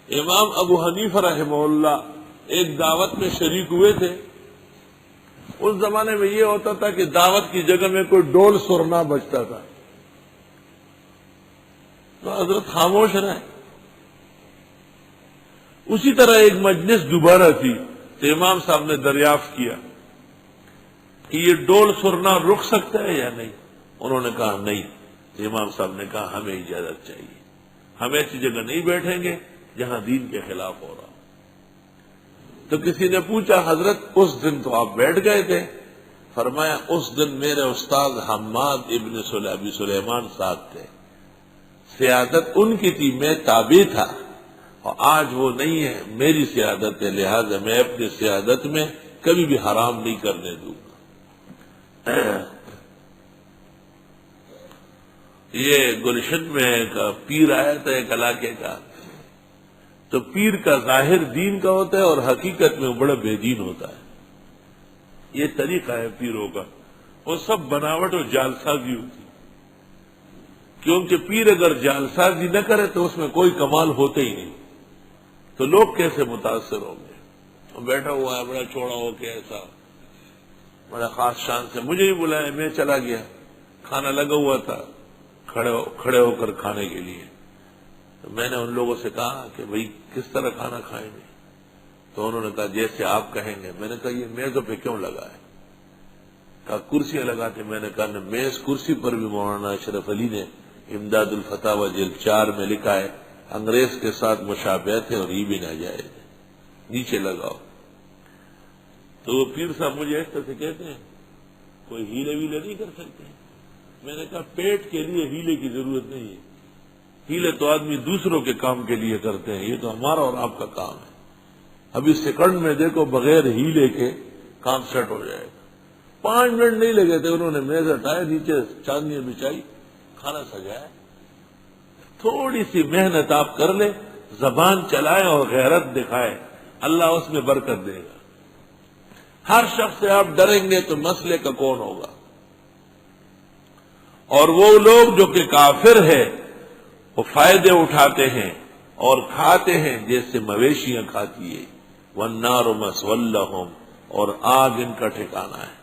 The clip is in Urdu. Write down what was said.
امام ابو حنیفہ رحمہ اللہ ایک دعوت میں شریک ہوئے تھے. اس زمانے میں یہ ہوتا تھا کہ دعوت کی جگہ میں کوئی ڈول سرنا بجتا تھا تو حضرت خاموش رہے. اسی طرح ایک مجلس دوبارہ تھی تو امام صاحب نے دریافت کیا کہ یہ ڈول سرنا رک سکتا ہے یا نہیں. انہوں نے کہا نہیں. امام صاحب نے کہا ہمیں اجازت چاہیے, ہم ایسی جگہ نہیں بیٹھیں گے جہاں دین کے خلاف ہو رہا. تو کسی نے پوچھا حضرت اس دن تو آپ بیٹھ گئے تھے. فرمایا اس دن میرے استاد حماد ابن ابی سلیمان صاحب تھے, سیادت ان کی تھی, میں تابع تھا, اور آج وہ نہیں ہے, میری سیادت ہے, لہذا میں اپنی سیادت میں کبھی بھی حرام نہیں کرنے دوں گا. یہ گلشن میں ایک پیر آیا تھا ایک علاقے کا, تو پیر کا ظاہر دین کا ہوتا ہے اور حقیقت میں وہ بڑا بے دین ہوتا ہے. یہ طریقہ ہے پیروں کا, وہ سب بناوٹ اور جعلسازی ہوتی, کیونکہ پیر اگر جعلسازی نہ کرے تو اس میں کوئی کمال ہوتا ہی نہیں, تو لوگ کیسے متاثر ہوں گے. وہ بیٹھا ہوا ہے بڑا چوڑا ہو کے, ایسا بڑا خاص شان سے, مجھے ہی بلایا, میں چلا گیا, کھانا لگا ہوا تھا, کھڑے ہو کر کھانے کے لیے. تو میں نے ان لوگوں سے کہا کہ بھئی کس طرح کھانا کھائیں گے, تو انہوں نے کہا جیسے آپ کہیں گے. میں نے کہا یہ میزوں پہ کیوں لگا ہے؟ کہا کرسیاں لگاتے. میں نے کہا میز کرسی پر بھی مولانا اشرف علی نے امداد الفتاوی جلد 4 میں لکھا ہے انگریز کے ساتھ مشابہت ہے اور یہ بھی ناجائز ہے, نیچے لگاؤ. تو وہ پیر صاحب مجھے اس طرح سے کہتے ہیں کوئی ہیلے ویلے نہیں کر سکتے. میں نے کہا پیٹ کے لیے ہیلے کی ضرورت نہیں ہے, ہیلے تو آدمی دوسروں کے کام کے لیے کرتے ہیں, یہ تو ہمارا اور آپ کا کام ہے. ابھی سیکنڈ میں دیکھو بغیر ہیلے کے کام سیٹ ہو جائے گا. 5 منٹ نہیں لگے تھے, انہوں نے میز ہٹائے, نیچے چاندنی بچائی, کھانا سجایا. تھوڑی سی محنت آپ کر لیں, زبان چلائے اور غیرت دکھائے, اللہ اس میں برکت دے گا. ہر شخص سے آپ ڈریں گے تو مسئلے کا کون ہوگا؟ اور وہ لوگ جو کہ کافر ہے وہ فائدے اٹھاتے ہیں اور کھاتے ہیں جیسے مویشیاں کھاتی ہے. وَالنَّارُ مَثْوًى لَهُمْ, اور آگ ان کا ٹھکانہ ہے.